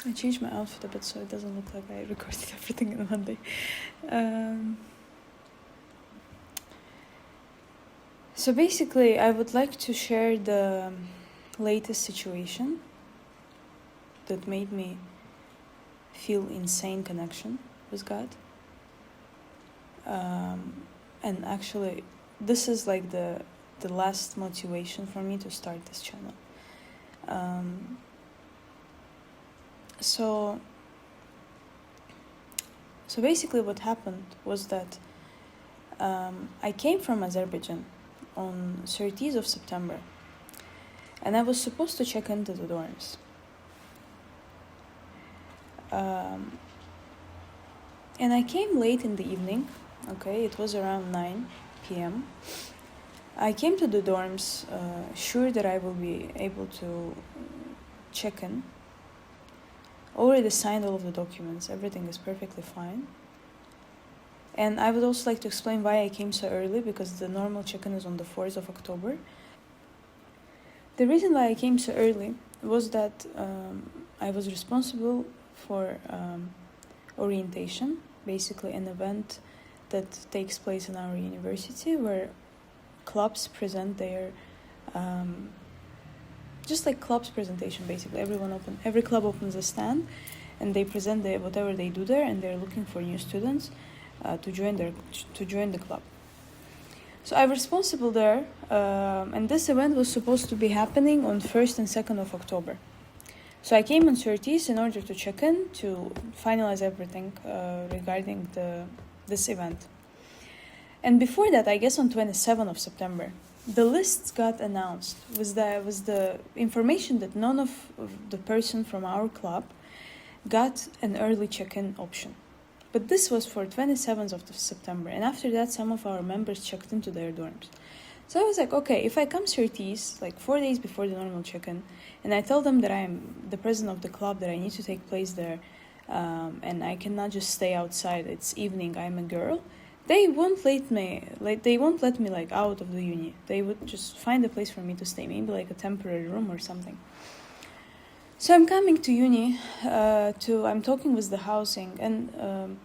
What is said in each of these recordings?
I changed my outfit a bit so it doesn't look like I recorded everything in one day. So basically, I would like to share the latest situation that made me feel insane connection with God. And actually, this is like the last motivation for me to start this channel. So basically what happened was that I came from Azerbaijan on 30th of September, and I was supposed to check into the dorms. And I came late in the evening, okay, it was around 9 p.m. I came to the dorms sure that I will be able to check in. Already signed all of the documents, everything is perfectly fine. And I would also like to explain why I came so early, because the normal check-in is on the 4th of October. The reason why I came so early was that I was responsible for orientation, basically an event that takes place in our university where clubs present their just like clubs presentation, basically. Every club opens a stand and they present whatever they do there, and they're looking for new students to join the club. So I was responsible there, and this event was supposed to be happening on 1st and 2nd of October. So I came on 30th in order to check in, to finalize everything regarding this event. And before that, I guess on 27th of September, the lists got announced with the information that none of the person from our club got an early check-in option. But this was for 27th of September, and after that, some of our members checked into their dorms. So I was like, okay, if I come 30th, like 4 days before the normal check-in, and I tell them that I am the president of the club, that I need to take place there, and I cannot just stay outside, it's evening, I'm a girl, they won't let me out of the uni. They would just find a place for me to stay, maybe like a temporary room or something. So I'm coming to uni, I'm talking with the housing, and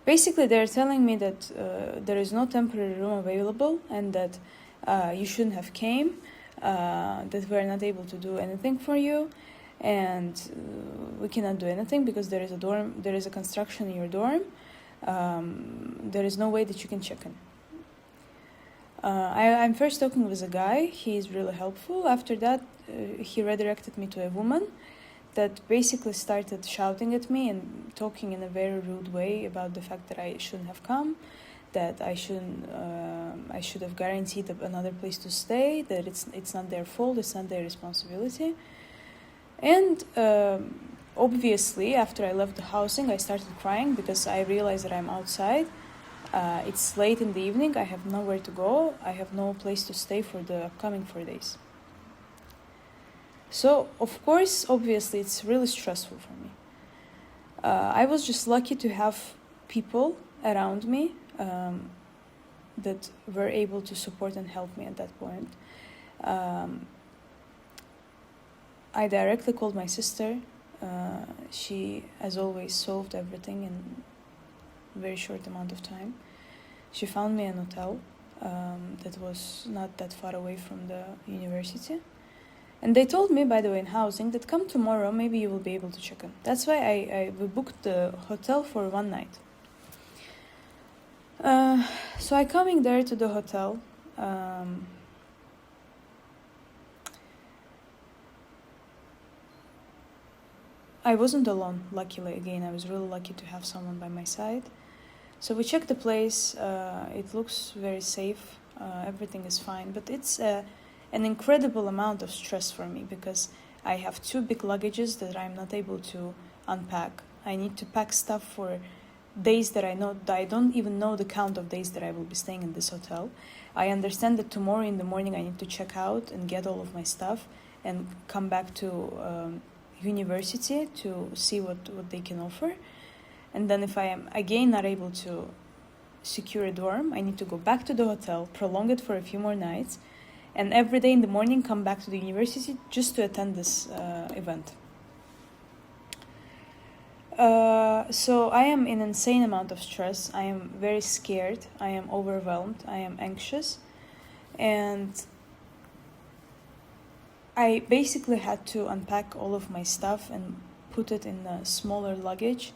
basically they're telling me that there is no temporary room available, and that you shouldn't have came, that we're not able to do anything for you, and we cannot do anything because there is a construction in your dorm. There is no way that you can check in. I'm first talking with a guy. He's really helpful. After that, he redirected me to a woman that basically started shouting at me and talking in a very rude way about the fact that I shouldn't have come, that I should have guaranteed another place to stay, that it's not their fault, it's not their responsibility. And obviously, after I left the housing, I started crying because I realized that I'm outside. It's late in the evening, I have nowhere to go, I have no place to stay for the upcoming 4 days. So, of course, obviously, it's really stressful for me. I was just lucky to have people around me that were able to support and help me at that point. I directly called my sister. She, as always, solved everything in a very short amount of time. She found me an hotel that was not that far away from the university. And they told me, by the way, in housing, that come tomorrow, maybe you will be able to check in. That's why we booked the hotel for one night. So I coming there to the hotel. I wasn't alone, luckily. Again, I was really lucky to have someone by my side. So we checked the place. It looks very safe. Everything is fine. But it's an incredible amount of stress for me because I have 2 big luggages that I'm not able to unpack. I need to pack stuff for days that I don't even know the count of days that I will be staying in this hotel. I understand that tomorrow in the morning I need to check out and get all of my stuff and come back to university to see what they can offer. And then if I am again not able to secure a dorm, I need to go back to the hotel, prolong it for a few more nights, and every day in the morning come back to the university just to attend this event. So I am in insane amount of stress. I am very scared. I am overwhelmed. I am anxious. And I basically had to unpack all of my stuff and put it in a smaller luggage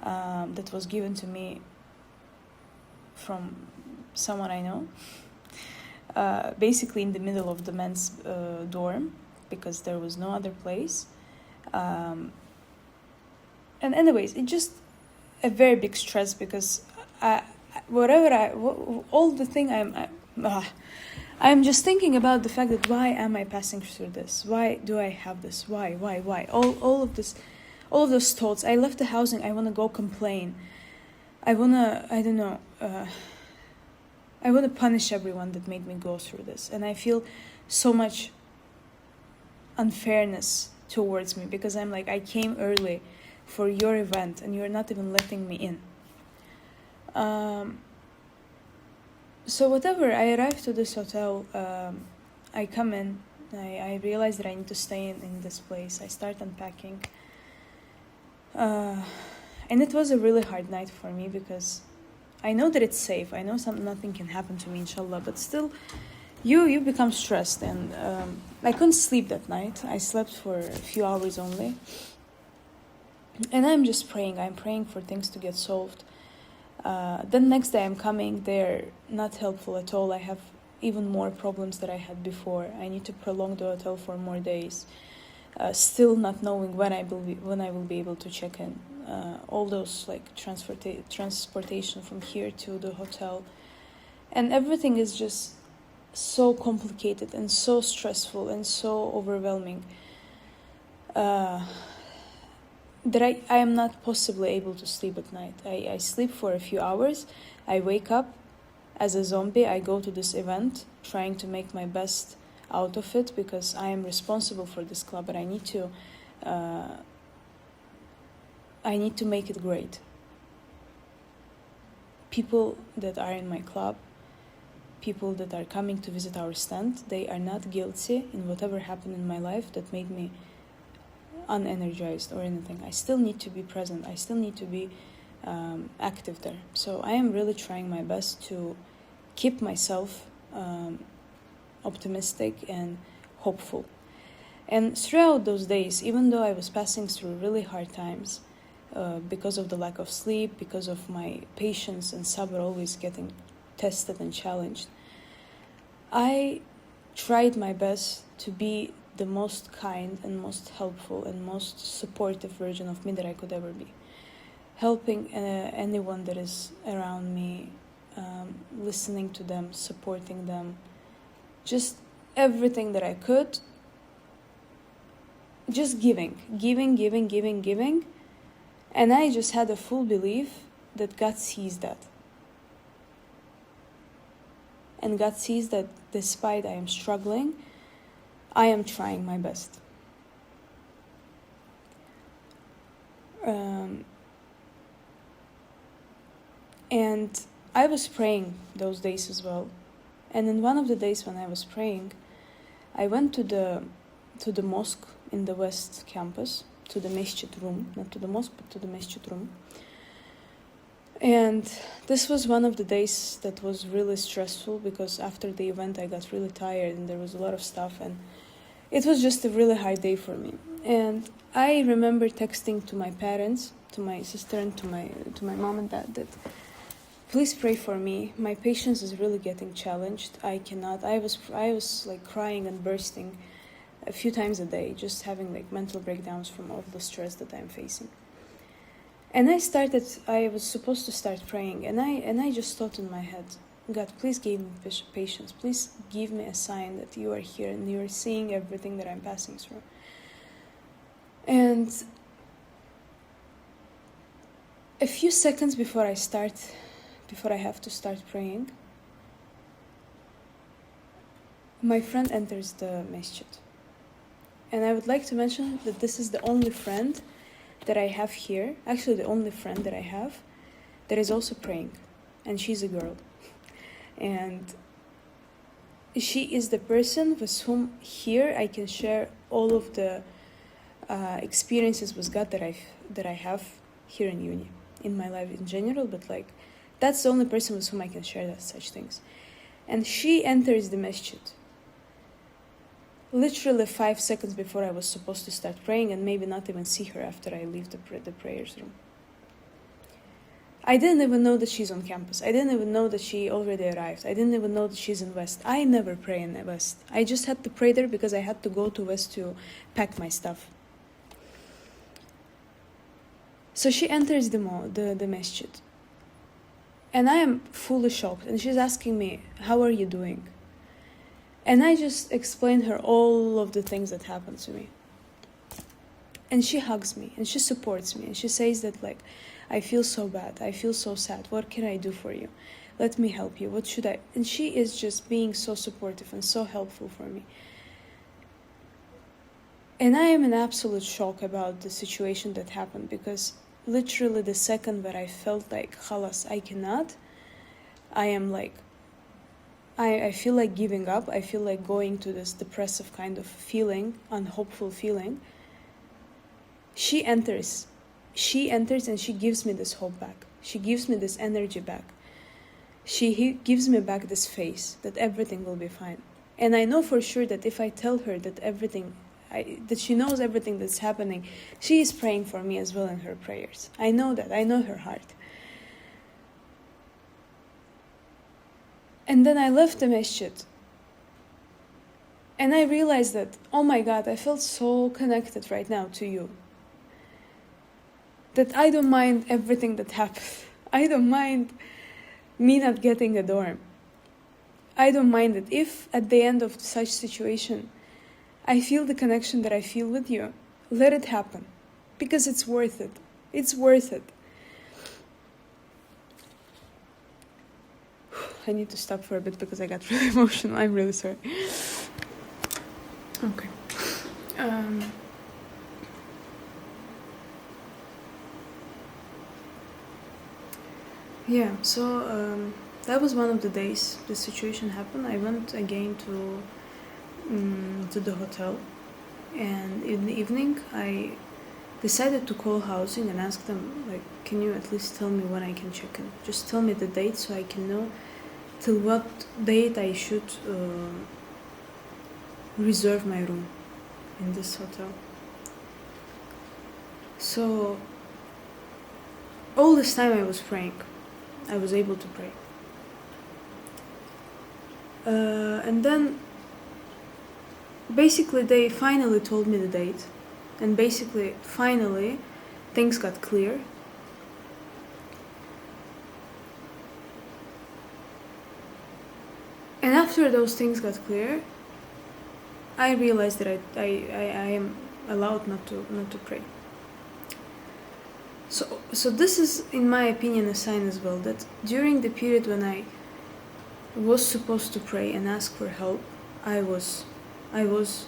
that was given to me from someone I know. Basically in the middle of the men's dorm, because there was no other place. And anyways, it's just a very big stress, because I'm just thinking about the fact that why am I passing through this? Why do I have this? Why? All of this, all of those thoughts. I left the housing. I want to go complain. I want to punish everyone that made me go through this. And I feel so much unfairness towards me, because I'm like, I came early for your event and you're not even letting me in. So whatever, I arrived to this hotel, I come in, I realize that I need to stay in this place. I start unpacking. And it was a really hard night for me, because I know that it's safe. I know nothing can happen to me, inshallah, but still, you become stressed. And I couldn't sleep that night. I slept for a few hours only. And I'm just praying. I'm praying for things to get solved. Then next day I'm coming. They're not helpful at all. I have even more problems that I had before. I need to prolong the hotel for more days. Still not knowing when I will be able to check in. All those like transportation from here to the hotel, and everything is just so complicated and so stressful and so overwhelming that I am not possibly able to sleep at night. I sleep for a few hours. I wake up as a zombie. I go to this event trying to make my best out of it, because I am responsible for this club, and I need to make it great. People that are in my club, people that are coming to visit our stand, they are not guilty in whatever happened in my life that made me unenergized or anything. I still need to be present. I still need to be active there. So I am really trying my best to keep myself optimistic and hopeful. And throughout those days, even though I was passing through really hard times, because of the lack of sleep, because of my patience and sabr always getting tested and challenged, I tried my best to be the most kind and most helpful and most supportive version of me that I could ever be. Helping anyone that is around me, listening to them, supporting them, just everything that I could, just giving. And I just had a full belief that God sees that. And God sees that despite I am struggling, I am trying my best. And I was praying those days as well. And in one of the days when I was praying, I went to the mosque in the West Campus, to the masjid room, not to the mosque, but to the masjid room. And this was one of the days that was really stressful, because after the event I got really tired and there was a lot of stuff, and it was just a really hard day for me. And I remember texting to my parents, to my sister and to my mom and dad, that please pray for me. My patience is really getting challenged. I was like crying and bursting a few times a day, just having like mental breakdowns from all the stress that I'm facing. And I was supposed to start praying, and I just thought in my head, God, please give me patience. Please give me a sign that you are here and you are seeing everything that I'm passing through. And a few seconds before I have to start praying, my friend enters the masjid. And I would like to mention that this is the only friend that I have here, actually the only friend that I have that is also praying, and she's a girl. And she is the person with whom here I can share all of the experiences with God that I have here in uni, in my life in general, but like that's the only person with whom I can share such things. And she enters the masjid literally 5 seconds before I was supposed to start praying, and maybe not even see her after I leave the prayers room. I didn't even know that she's on campus. I didn't even know that she already arrived. I didn't even know that she's in West. I never pray in the West. I just had to pray there because I had to go to West to pack my stuff. So she enters the masjid. And I am fully shocked. And she's asking me, how are you doing? And I just explain her all of the things that happened to me. And she hugs me and she supports me. And she says that like, I feel so bad. I feel so sad. What can I do for you? Let me help you. What should I? And she is just being so supportive and so helpful for me. And I am in absolute shock about the situation that happened, because literally the second that I felt like, khalas, I cannot, I am like, I feel like giving up. I feel like going to this depressive kind of feeling, unhopeful feeling. She enters and she gives me this hope back. She gives me this energy back. She gives me back this faith that everything will be fine. And I know for sure that if I tell her that that she knows everything that's happening, she is praying for me as well in her prayers. I know that. I know her heart. And then I left the masjid. And I realized that, oh my God, I felt so connected right now to you. That I don't mind everything that happened. I don't mind me not getting a dorm. I don't mind it. If at the end of such situation, I feel the connection that I feel with you, let it happen. Because it's worth it. It's worth it. I need to stop for a bit because I got really emotional. I'm really sorry. Okay. Yeah, so that was one of the days the situation happened. I went again to the hotel, and in the evening I decided to call housing and ask them, like, can you at least tell me when I can check in? Just tell me the date so I can know till what date I should reserve my room in this hotel. So all this time I was praying. I was able to pray. And then basically they finally told me the date, and basically finally things got clear. And after those things got clear, I realized that I am allowed not to pray. So this is, in my opinion, a sign as well that during the period when I was supposed to pray and ask for help, I was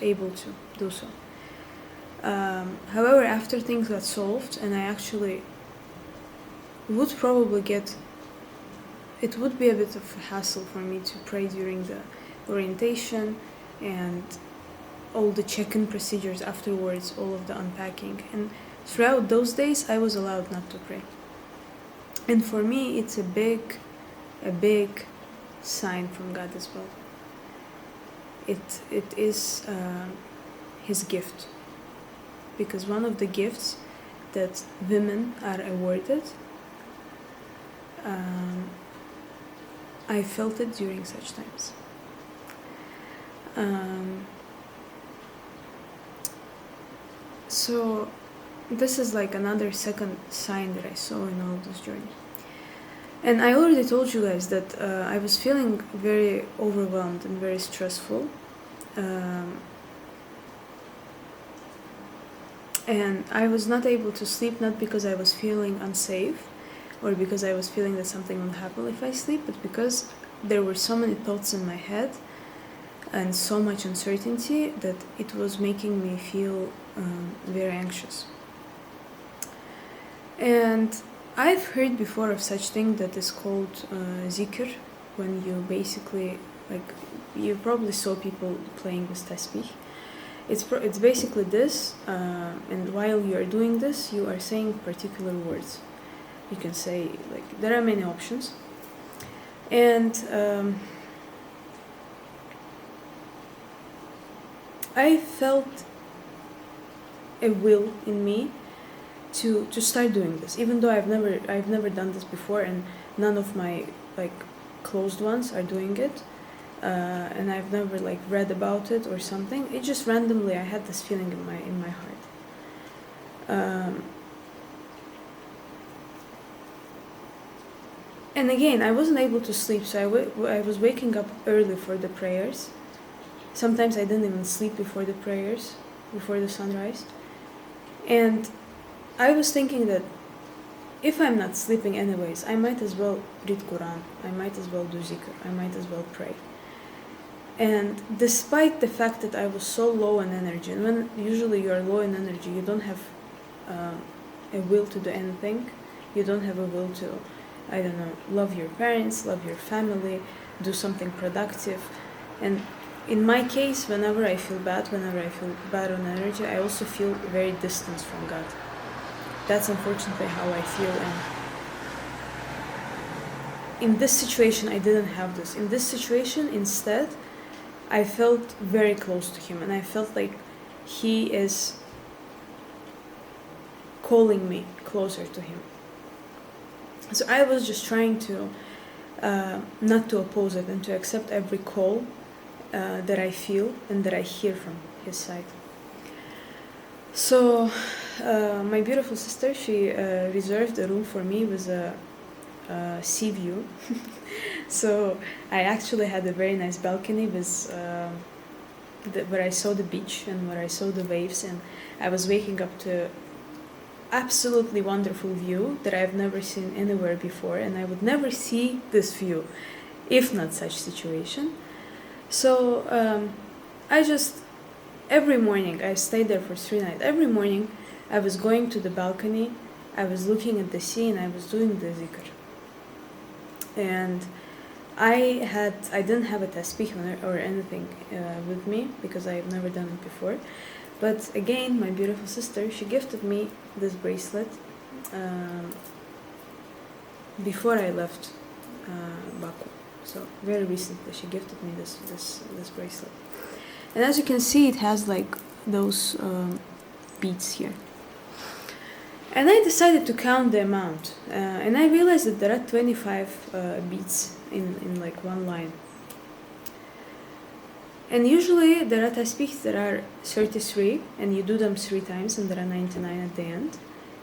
able to do so. However, after things got solved and I actually would probably it would be a bit of a hassle for me to pray during the orientation and all the check-in procedures afterwards, all of the unpacking. And throughout those days, I was allowed not to pray. And for me, it's a big sign from God as well. It is His gift. Because one of the gifts that women are awarded, I felt it during such times. So this is like another second sign that I saw in all of this journey. And I already told you guys that I was feeling very overwhelmed and very stressful. And I was not able to sleep, not because I was feeling unsafe or because I was feeling that something will happen if I sleep, but because there were so many thoughts in my head and so much uncertainty that it was making me feel very anxious. And I've heard before of such thing that is called zikr, when you basically, like, you probably saw people playing with tasbih, It's basically this, and while you are doing this, you are saying particular words. You can say, like, there are many options, and I felt a will in me to start doing this, even though I've never done this before, and none of my like closed ones are doing it, and I've never like read about it or something. It just randomly I had this feeling in my heart. And again, I wasn't able to sleep, so I was waking up early for the prayers. Sometimes I didn't even sleep before the prayers, before the sunrise. And I was thinking that if I'm not sleeping anyways, I might as well read Quran, I might as well do zikr, I might as well pray. And despite the fact that I was so low in energy, and when usually you are low in energy, you don't have a will to do anything, you don't have a will to, I don't know, love your parents, love your family, do something productive. And in my case, whenever I feel bad on energy, I also feel very distant from God. That's unfortunately how I feel. And in this situation, I didn't have this. In this situation, instead, I felt very close to Him, and I felt like He is calling me closer to Him. So I was just trying to not to oppose it and to accept every call that I feel and that I hear from His side. So my beautiful sister, she reserved a room for me with a sea view. So I actually had a very nice balcony with where I saw the beach and where I saw the waves, and I was waking up to absolutely wonderful view that I've never seen anywhere before, and I would never see this view if not such situation. So I just, every morning, I stayed there for 3 nights. Every morning I was going to the balcony, I was looking at the sea, and I was doing the zikr. And I didn't have a tasbih or anything with me because I've never done it before. But again, my beautiful sister, she gifted me this bracelet before I left Baku. So very recently, she gifted me this bracelet. And as you can see, it has like those beads here. And I decided to count the amount, and I realized that there are 25 beads in like one line. And usually there are tasbihs that are 33, and you do them 3 times, and there are 99 at the end,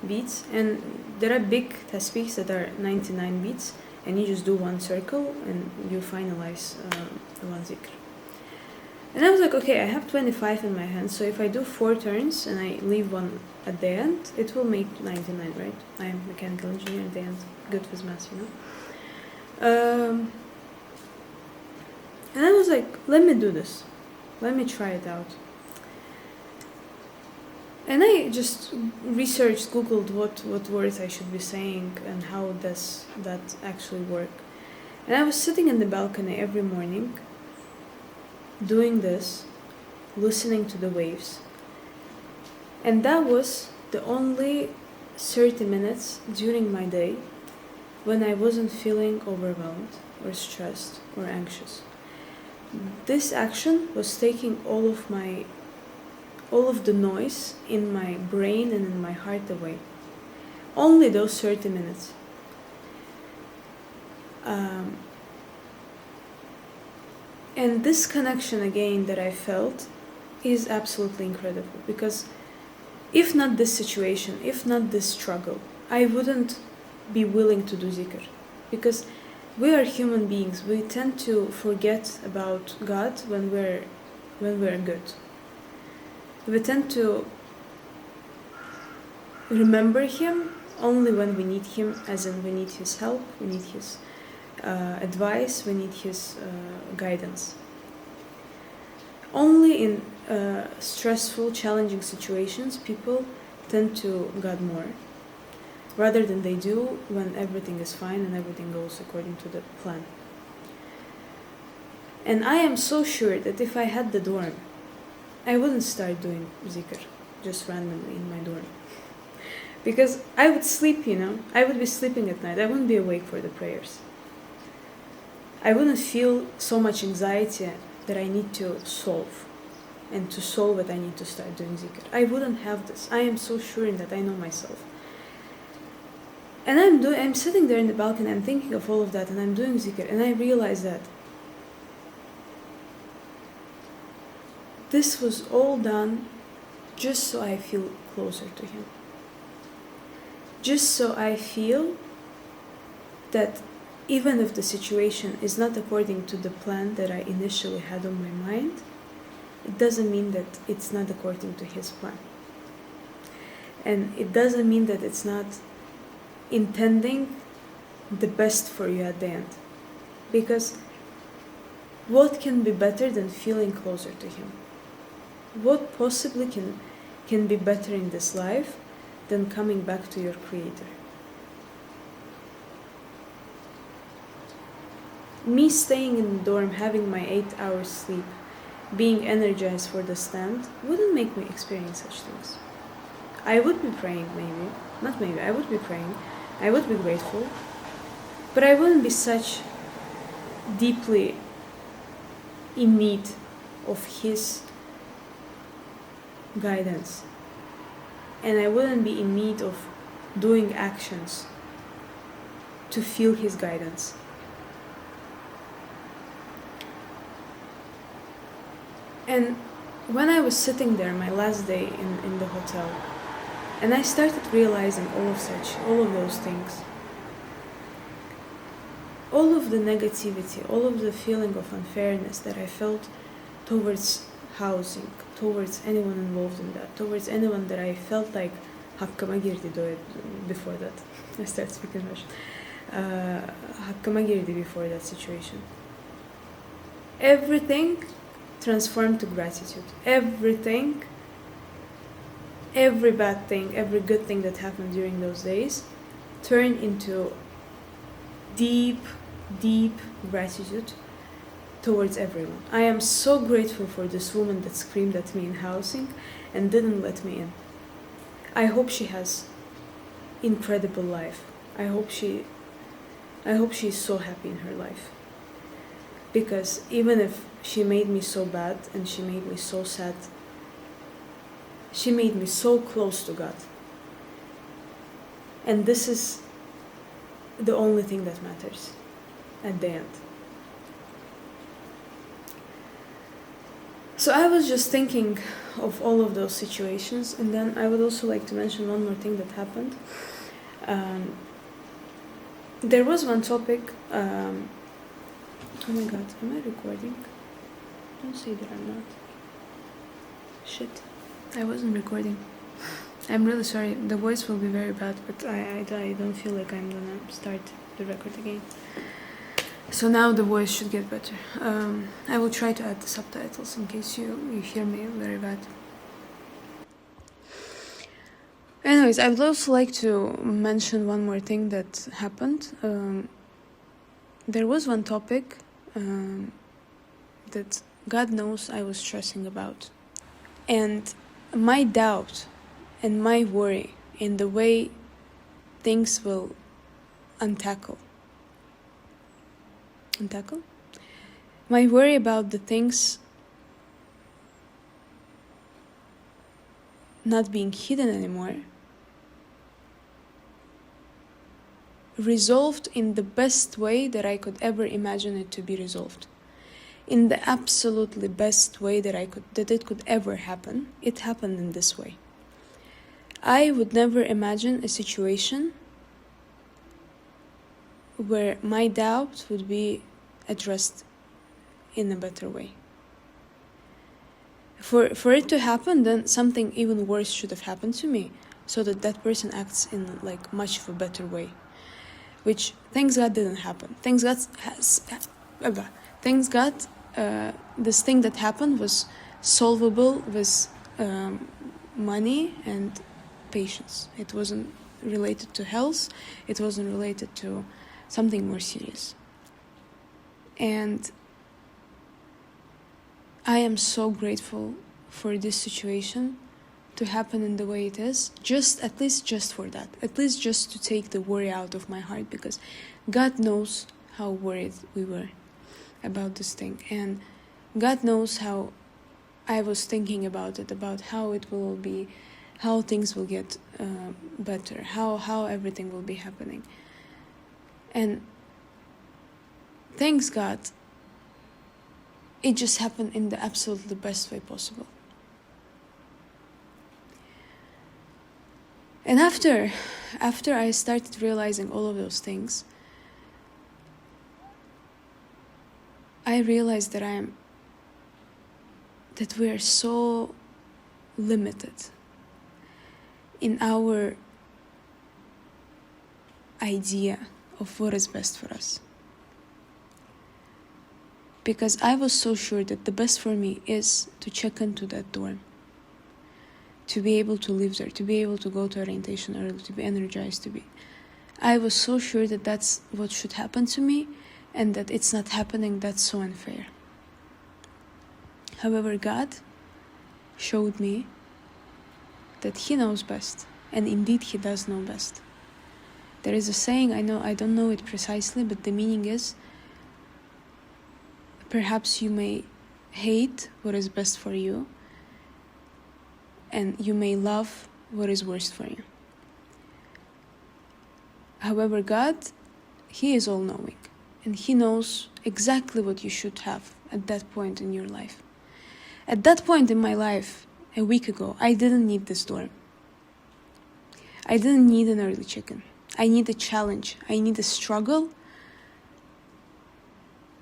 beads. And there are big tasbihs that are 99 beads, and you just do 1 circle, and you finalize one zikr. And I was like, okay, I have 25 in my hand, so if I do 4 turns and I leave 1 at the end, it will make 99, right? I am a mechanical engineer at the end, good with maths, you know? And I was like, let me do this. Let me try it out. And I just researched, Googled what words I should be saying and how does that actually work. And I was sitting in the balcony every morning, doing this, listening to the waves. And that was the only 30 minutes during my day when I wasn't feeling overwhelmed or stressed or anxious. This action was taking all of the noise in my brain and in my heart away. Only those 30 minutes. And this connection again that I felt is absolutely incredible, because if not this situation, if not this struggle, I wouldn't be willing to do zikr, because we are human beings. We tend to forget about God when we're good. We tend to remember Him only when we need Him, as in we need His help, we need His advice, we need His guidance. Only in stressful, challenging situations, people tend to God more, rather than they do when everything is fine and everything goes according to the plan. And I am so sure that if I had the dorm I wouldn't start doing zikr just randomly in my dorm. Because I would sleep, I would be sleeping at night. I wouldn't be awake for the prayers. I wouldn't feel so much anxiety that I need to solve. And to solve it, I need to start doing zikr. I wouldn't have this. I am so sure in that. I know myself. And I'm sitting there in the balcony, I'm thinking of all of that, and I'm doing zikr, and I realize that this was all done just so I feel closer to him. Just so I feel that even if the situation is not according to the plan that I initially had on my mind, it doesn't mean that it's not according to his plan. And it doesn't mean that it's not intending the best for you at the end. Because what can be better than feeling closer to him? What possibly can be better in this life than coming back to your Creator? Me staying in the dorm, having my 8 hours sleep, being energized for the stand, wouldn't make me experience such things. I would be praying, I would be praying, I would be grateful, but I wouldn't be such deeply in need of his guidance, and I wouldn't be in need of doing actions to feel his guidance. And when I was sitting there my last day in the hotel, and I started realizing all of those things, all of the negativity, all of the feeling of unfairness that I felt towards housing, towards anyone involved in that, towards anyone that I felt like hakkıma girdi before that. I started speaking Russian. Hakkıma girdi before that situation. Everything transformed to gratitude. Everything, every bad thing, every good thing that happened during those days turned into deep, deep gratitude towards everyone. I am so grateful for this woman that screamed at me in housing and didn't let me in. I hope she has incredible life. I hope she is so happy in her life. Because even if she made me so bad and she made me so sad, she made me so close to God. And this is the only thing that matters at the end. So I was just thinking of all of those situations, and then I would also like to mention one more thing that happened. There was one topic. Oh my god, am I recording? Don't say that I'm not. Shit, I wasn't recording. I'm really sorry, the voice will be very bad, but I don't feel like I'm gonna start the record again. So now the voice should get better. I will try to add the subtitles in case you hear me very bad. Anyways, I would also like to mention one more thing that happened. There was one topic that God knows I was stressing about. And my doubt and my worry in the way things will untackle. My worry about the things not being hidden anymore resolved in the best way that I could ever imagine it to be resolved. In the absolutely best way that it could ever happen. It happened in this way. I would never imagine a situation where my doubt would be addressed in a better way. For it to happen, then something even worse should have happened to me, so that person acts in like much of a better way. Which, thanks God, didn't happen. Thanks God, this thing that happened was solvable with money and patience. It wasn't related to health. It wasn't related to something more serious. And I am so grateful for this situation to happen in the way it is, at least for that, at least just to take the worry out of my heart, because God knows how worried we were about this thing, and God knows how I was thinking about it, about how it will be, how things will get better, how everything will be happening. And thanks God, it just happened in the absolutely best way possible. And after I started realizing all of those things, I realized that we are so limited in our idea of what is best for us. Because I was so sure that the best for me is to check into that dorm, to be able to live there, to be able to go to orientation early, to be energized, I was so sure that that's what should happen to me, and that it's not happening. That's so unfair. However, God showed me that He knows best, and indeed He does know best. There is a saying, I don't know it precisely, but the meaning is, perhaps you may hate what is best for you, and you may love what is worst for you. However, God, He is all-knowing, and He knows exactly what you should have at that point in your life. At that point in my life, a week ago, I didn't need this dorm. I didn't need an early chicken. I need a challenge. I need a struggle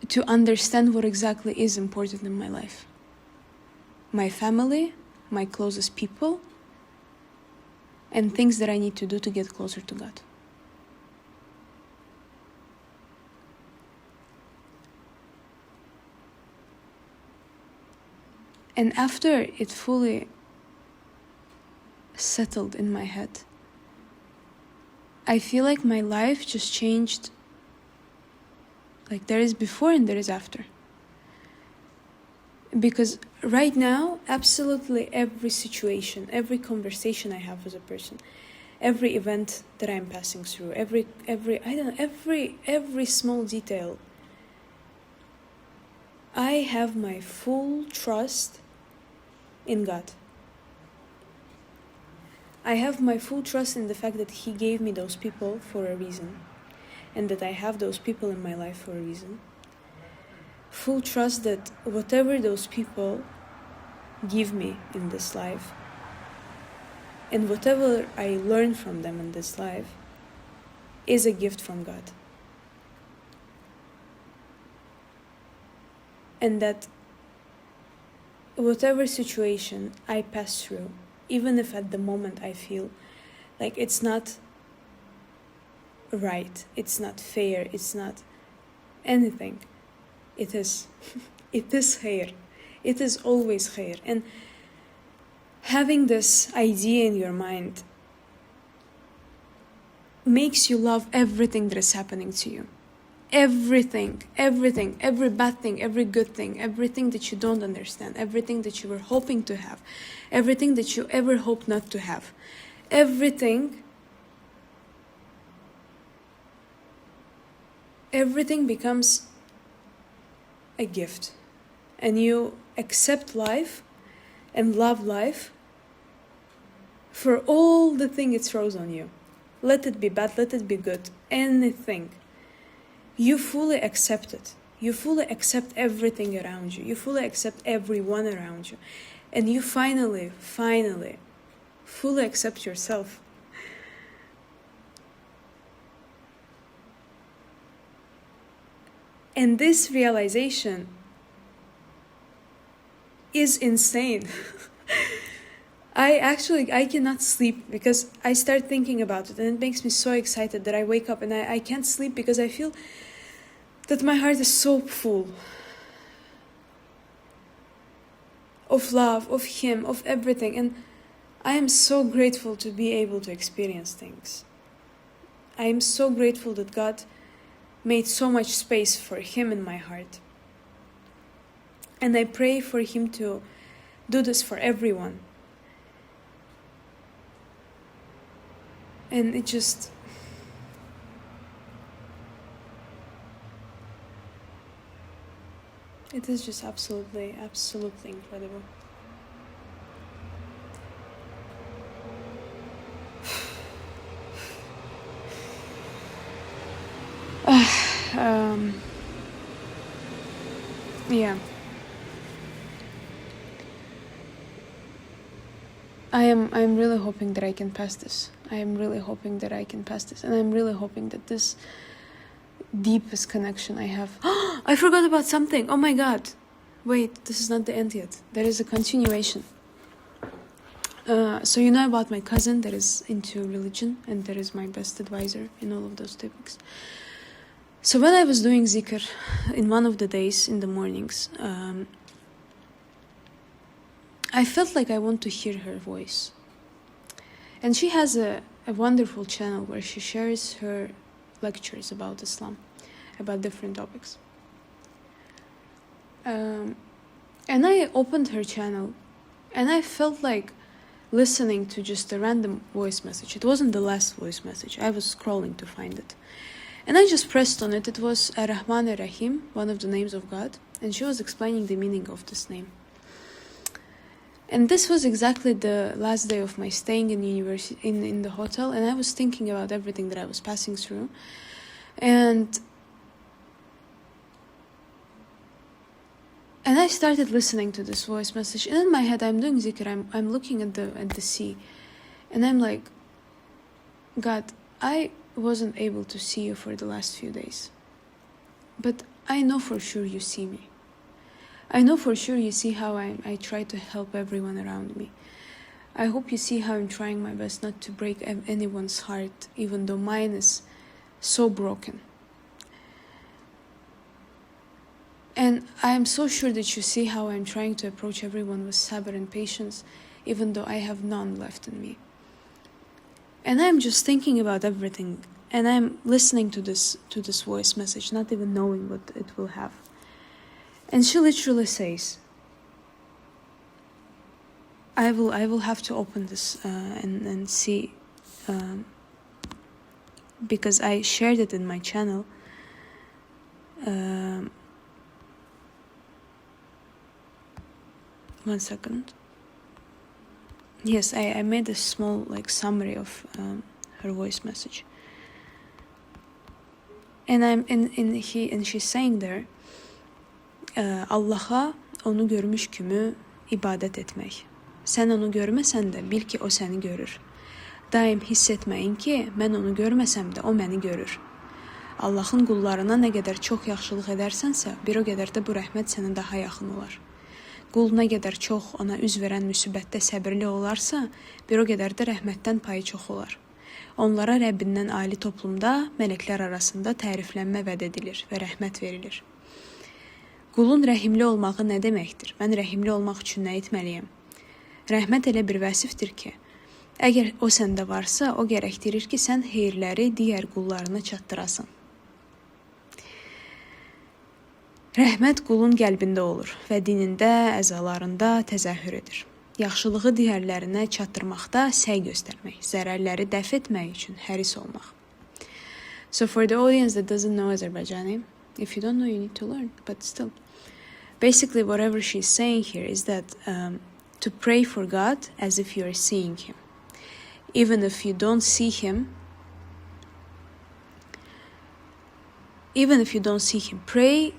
to understand what exactly is important in my life. My family, my closest people, and things that I need to do to get closer to God. And after it fully settled in my head, I feel like my life just changed. Like there is before and there is after. Because right now, absolutely every situation, every conversation I have with a person, every event that I'm passing through, every small detail, I have my full trust in God. I have my full trust in the fact that He gave me those people for a reason, and that I have those people in my life for a reason. Full trust that whatever those people give me in this life, and whatever I learn from them in this life, is a gift from God. And that whatever situation I pass through, even if at the moment I feel like it's not right, it's not fair, it's not anything, it is. It is khair. It is always khair. And having this idea in your mind makes you love everything that is happening to you. Everything, every bad thing, every good thing, everything that you don't understand, everything that you were hoping to have, everything that you ever hoped not to have, everything becomes a gift, and you accept life and love life for all the thing it throws on you. Let it be bad, let it be good, anything. You fully accept it. You fully accept everything around you. You fully accept everyone around you. And you finally, fully accept yourself. And this realization is insane. I cannot sleep because I start thinking about it, and it makes me so excited that I wake up and I can't sleep because I feel that my heart is so full of love, of Him, of everything. And I am so grateful to be able to experience things. I am so grateful that God made so much space for Him in my heart. And I pray for Him to do this for everyone. And it is just absolutely incredible. Yeah. I'm really hoping that I can pass this. I am really hoping that I can pass this. And I'm really hoping that this deepest connection I have... I forgot about something. Oh my God. Wait, this is not the end yet. There is a continuation. So you know about my cousin that is into religion and that is my best advisor in all of those topics. So when I was doing zikr in one of the days in the mornings, I felt like I want to hear her voice. And she has a wonderful channel where she shares her lectures about Islam, about different topics. And I opened her channel and I felt like listening to just a random voice message. It wasn't the last voice message. I was scrolling to find it. And I just pressed on it. It was Ar-Rahman Ar-Rahim, one of the names of God. And she was explaining the meaning of this name. And this was exactly the last day of my staying in university, in the hotel. And I was thinking about everything that I was passing through. And I started listening to this voice message. And in my head, I'm doing zikr. I'm looking at the sea. And I'm like, God, I wasn't able to see you for the last few days. But I know for sure you see me. I know for sure you see how I try to help everyone around me. I hope you see how I'm trying my best not to break anyone's heart, even though mine is so broken. And I am so sure that you see how I'm trying to approach everyone with sabr and patience, even though I have none left in me. And I'm just thinking about everything, and I'm listening to this voice message, not even knowing what it will have. And she literally says, I will have to open this and see, because I shared it in my channel. One second. Yes, I made a small summary of her voice message. And she's saying there, Allah'a onu görmüş kimi ibadet etmek. Sen onu görməsən də bil ki o səni görür. Daim hiss etməyin ki mən onu görməsəm də o məni görür. Allahın qullarına nə qədər çox yaxşılıq edərsənsə, bir o qədər də bu rəhmət sənə daha yaxın olar. Qul nə qədər çox ona üz verən müsibətdə səbirli olarsa, bir o qədər də rəhmətdən payı çox olar. Onlara Rəbbindən ali toplumda mələklər arasında təriflənmə vəd edilir və rəhmət verilir. Qulun rəhimli olmağı nə deməkdir? Mən rəhimli olmaq üçün nə etməliyəm? Rəhmət elə bir vəsifdir ki, əgər o səndə varsa, o gərəkdirir ki, sən xeyirləri digər qullarına çatdırasan. Rəhmət qulun qəlbində olur və dinində, əzalarında təzəhür edir. Yaxşılığı digərlərinə çatdırmaqda səy göstərmək, zərərləri dəf etmək üçün həris olmaq. So for the audience that doesn't know Azerbaijani, if you don't know, you need to learn, but still. Basically, whatever she's saying here is that to pray for God as if you are seeing Him. Even if you don't see Him, pray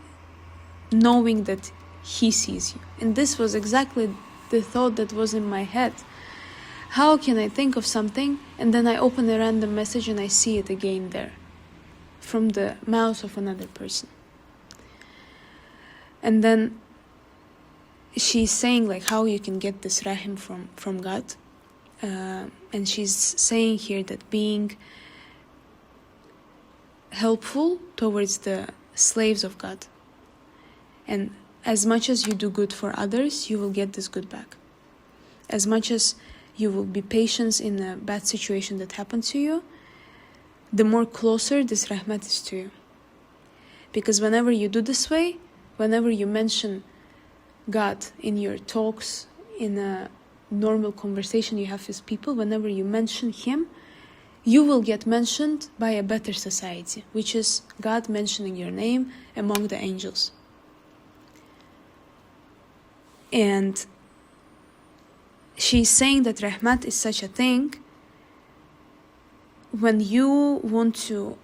knowing that He sees you. And this was exactly the thought that was in my head. How can I think of something and then I open a random message and I see it again there from the mouth of another person? And then she's saying how you can get this rahim from God. And she's saying here that being helpful towards the slaves of God. And as much as you do good for others, you will get this good back. As much as you will be patient in a bad situation that happened to you, the more closer this rahmat is to you. Because whenever you do this way, whenever you mention God in your talks, in a normal conversation you have with people, whenever you mention him, you will get mentioned by a better society, which is God mentioning your name among the angels. And she's saying that rahmat is such a thing when you want to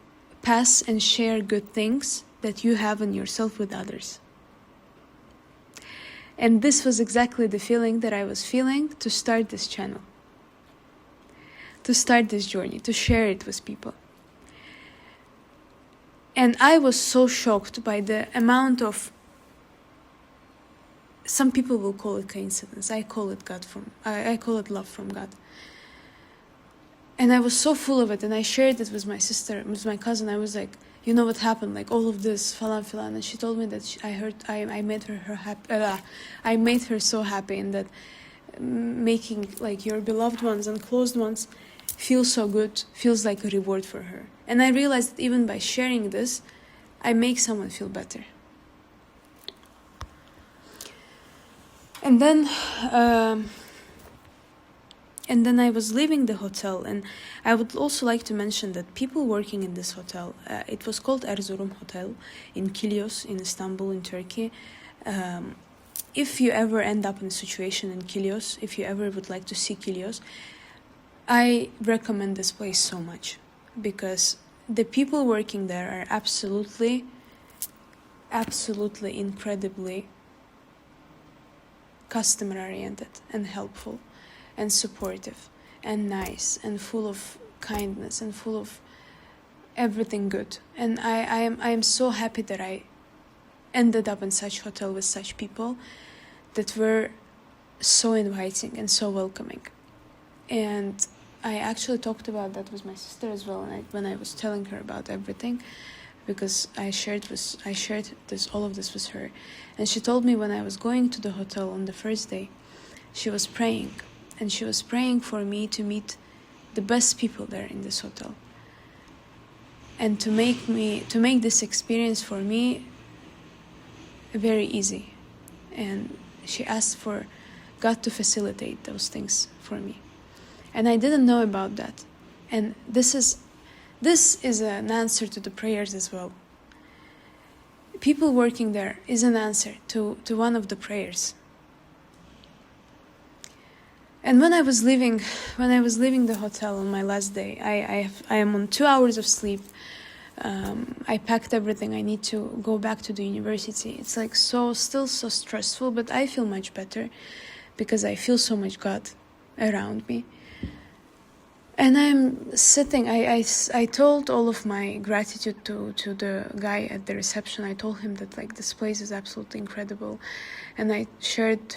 pass and share good things that you have in yourself with others. And this was exactly the feeling that I was feeling to start this channel, to start this journey, to share it with people. And I was so shocked by the amount of, some people will call it coincidence, I call it I call it love from God. And I was so full of it, and I shared it with my sister, with my cousin. I was like, you know what happened, like all of this, falan. And she told me that I made her happy. I made her so happy, and that making like your beloved ones and closed ones feel so good, feels like a reward for her. And I realized that even by sharing this, I make someone feel better. And then I was leaving the hotel, and I would also like to mention that people working in this hotel, it was called Erzurum Hotel in Kilyos in Istanbul in Turkey. If you ever end up in a situation in Kilyos, if you ever would like to see Kilyos, I recommend this place so much, because the people working there are absolutely incredibly customer-oriented and helpful and supportive and nice and full of kindness and full of everything good. And I am so happy that I ended up in such hotel with such people that were so inviting and so welcoming. And I actually talked about that with my sister as well, when I was telling her about everything, because I shared all of this with her. And she told me when I was going to the hotel on the first day, she was praying, and she was praying for me to meet the best people there in this hotel, and to make this experience for me very easy. And she asked for God to facilitate those things for me. And I didn't know about that. And this is an answer to the prayers as well. People working there is an answer to one of the prayers. And when I was leaving the hotel on my last day, I am on 2 hours of sleep. I packed everything I need to go back to the university. It's like still so stressful, but I feel much better because I feel so much God around me. And I'm sitting, I told all of my gratitude to the guy at the reception. I told him that like this place is absolutely incredible. And I shared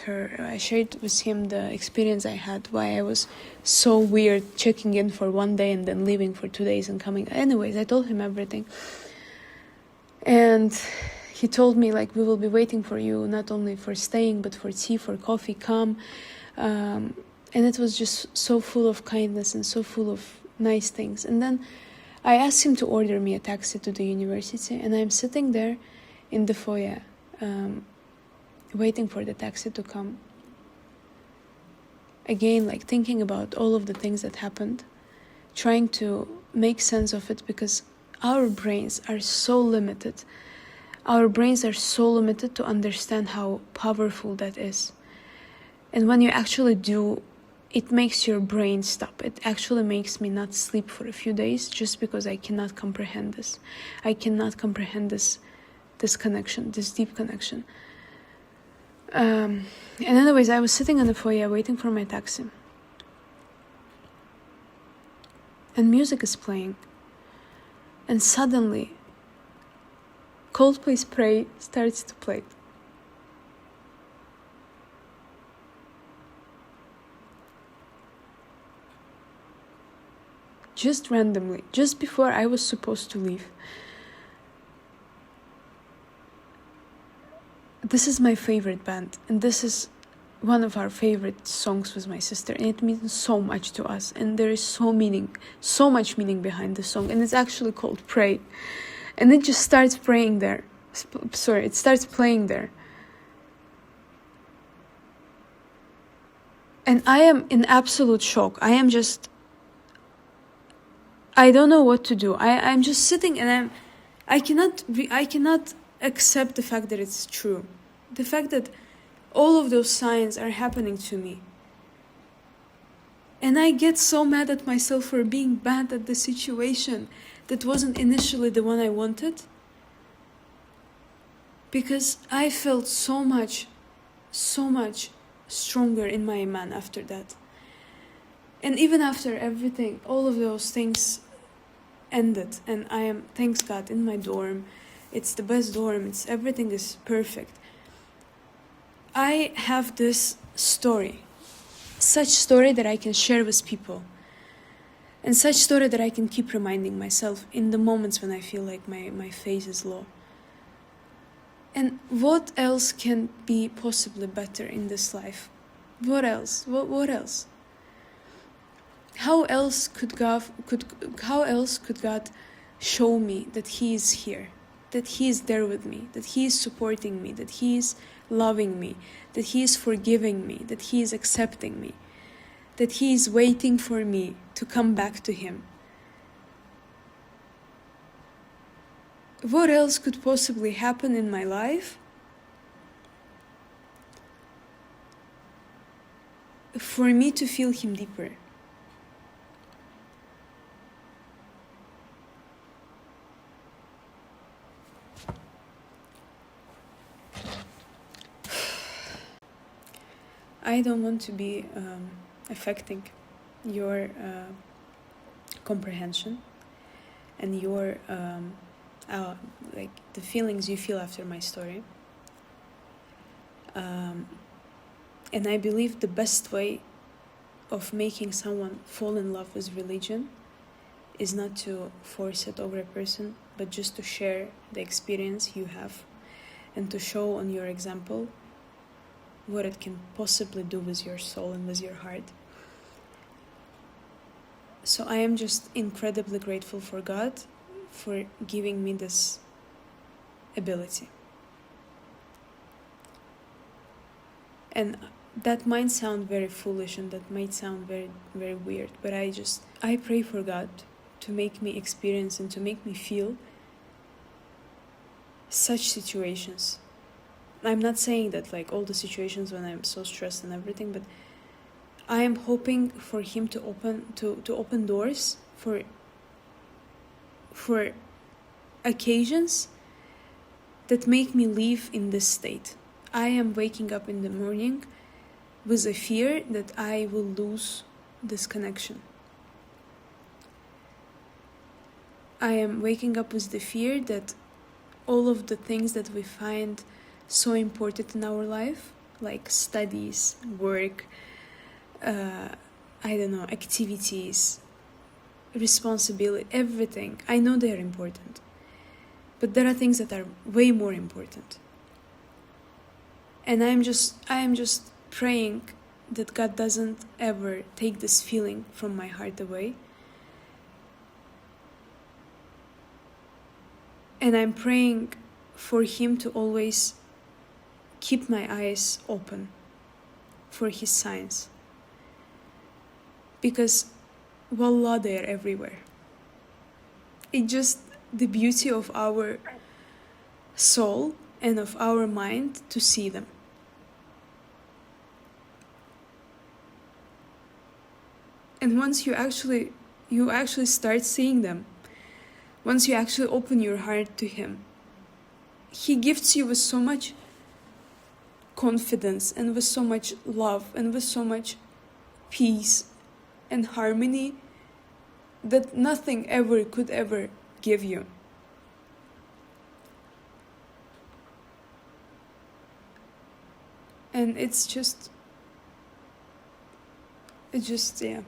with him the experience I had, why I was so weird checking in for 1 day and then leaving for 2 days and coming. Anyways, I told him everything. And he told me like, we will be waiting for you, not only for staying, but for tea, for coffee, come. And it was just so full of kindness and so full of nice things. And then I asked him to order me a taxi to the university, and I'm sitting there in the foyer, waiting for the taxi to come. Again, like thinking about all of the things that happened, trying to make sense of it, because our brains are so limited. Our brains are so limited to understand how powerful that is. And when you actually do, it makes your brain stop. It actually makes me not sleep for a few days just because I cannot comprehend this. I cannot comprehend this connection, this deep connection. And anyways, I was sitting in the foyer waiting for my taxi. And music is playing. And suddenly, Coldplay's Pray starts to play. Just randomly, just before I was supposed to leave. This is my favorite band, and this is one of our favorite songs with my sister, and it means so much to us, and there is so much meaning behind the song, and it's actually called Pray. And it just starts praying there. It starts playing there. And I am in absolute shock. I don't know what to do. I'm just sitting and I cannot accept the fact that it's true. The fact that all of those signs are happening to me. And I get so mad at myself for being bad at the situation that wasn't initially the one I wanted. Because I felt so much stronger in my iman after that. And even after everything, all of those things ended, and I am, thanks God, in my dorm. It's the best dorm, everything is perfect. I have this story, such story that I can share with people, and such story that I can keep reminding myself in the moments when I feel like my faith is low. And what else can be possibly better in this life? What else? What else? How else could God show me that He is here, that He is there with me, that He is supporting me, that He is loving me, that He is forgiving me, that He is accepting me, that He is waiting for me to come back to Him? What else could possibly happen in my life for me to feel Him deeper? I don't want to be affecting your comprehension and your like the feelings you feel after my story. And I believe the best way of making someone fall in love with religion is not to force it over a person, but just to share the experience you have and to show on your example what it can possibly do with your soul and with your heart. So I am just incredibly grateful for God for giving me this ability. And that might sound very foolish and that might sound very, very weird, but I pray for God to make me experience and to make me feel such situations. I'm not saying that like all the situations when I'm so stressed and everything, but I am hoping for Him to open doors for occasions that make me live in this state. I am waking up in the morning with a fear that I will lose this connection. I am waking up with the fear that all of the things that we find so important in our life, like studies, work, activities, responsibility, everything. I know they are important, but there are things that are way more important. And I am just praying that God doesn't ever take this feeling from my heart away. And I'm praying for Him to always keep my eyes open for His signs. Because, wallah, they are everywhere. It's just the beauty of our soul and of our mind to see them. And once you actually start seeing them, once you actually open your heart to Him, He gifts you with so much confidence and with so much love and with so much peace and harmony that nothing ever could ever give you. And it's just yeah.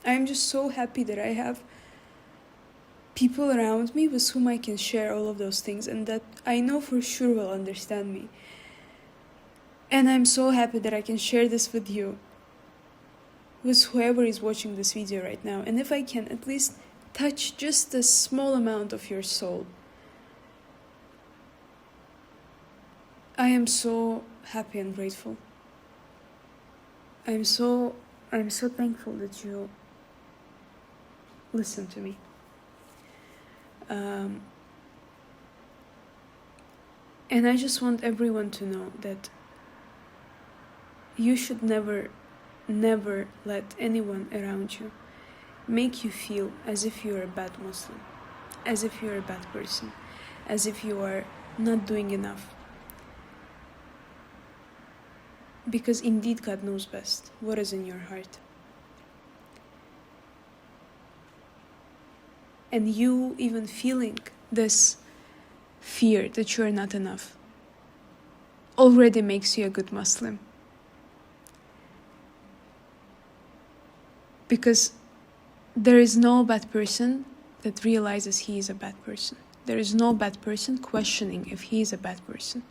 I'm just so happy that I have people around me with whom I can share all of those things and that I know for sure will understand me. And I'm so happy that I can share this with you, with whoever is watching this video right now. And if I can at least touch just a small amount of your soul, I am so happy and grateful. I'm so thankful that you listen to me. And I just want everyone to know that you should never let anyone around you make you feel as if you're a bad Muslim, as if you're a bad person, as if you are not doing enough. Because indeed God knows best what is in your heart. And you even feeling this fear that you are not enough already makes you a good Muslim. Because there is no bad person that realizes he is a bad person. There is no bad person questioning if he is a bad person.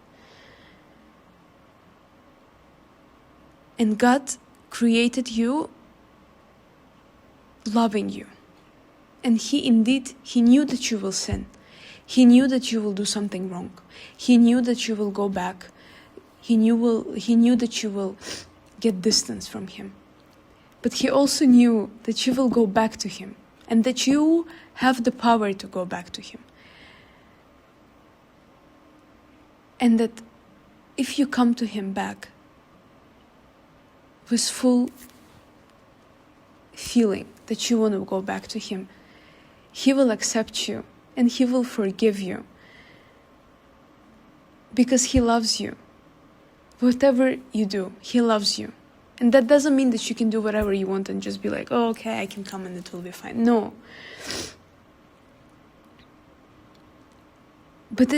And God created you loving you. And He knew that you will sin. He knew that you will do something wrong. He knew that you will go back. He knew that you will get distance from Him. But He also knew that you will go back to Him and that you have the power to go back to Him. And that if you come to Him back with full feeling that you want to go back to Him, He will accept you and He will forgive you because He loves you. Whatever you do, He loves you. And that doesn't mean that you can do whatever you want and just be like, oh, okay, I can come and it will be fine. No. But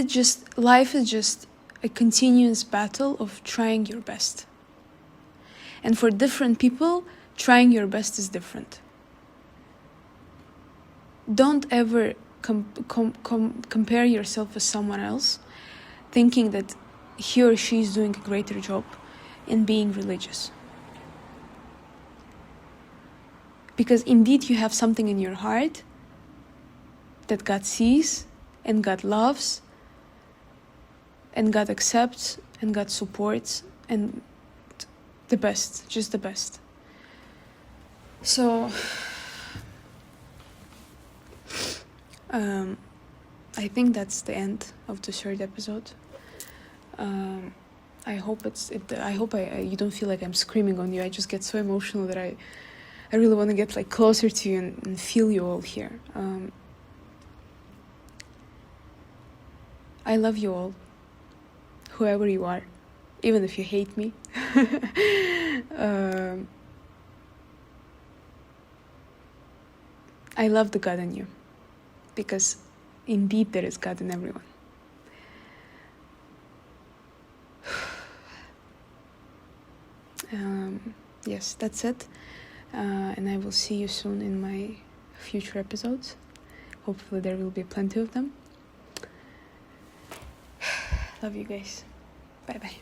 life is just a continuous battle of trying your best. And for different people, trying your best is different. Don't ever compare yourself with someone else, thinking that he or she is doing a greater job in being religious. Because indeed you have something in your heart that God sees and God loves and God accepts and God supports, and the best, just the best. So I think that's the end of the third episode. I hope you don't feel like I'm screaming on you. I just get so emotional that I really want to get like closer to you and feel you all here. I love you all, whoever you are, even if you hate me. I love the God in you, because indeed there is God in everyone. Yes, that's it. And I will see you soon in my future episodes. Hopefully there will be plenty of them. Love you guys. Bye bye.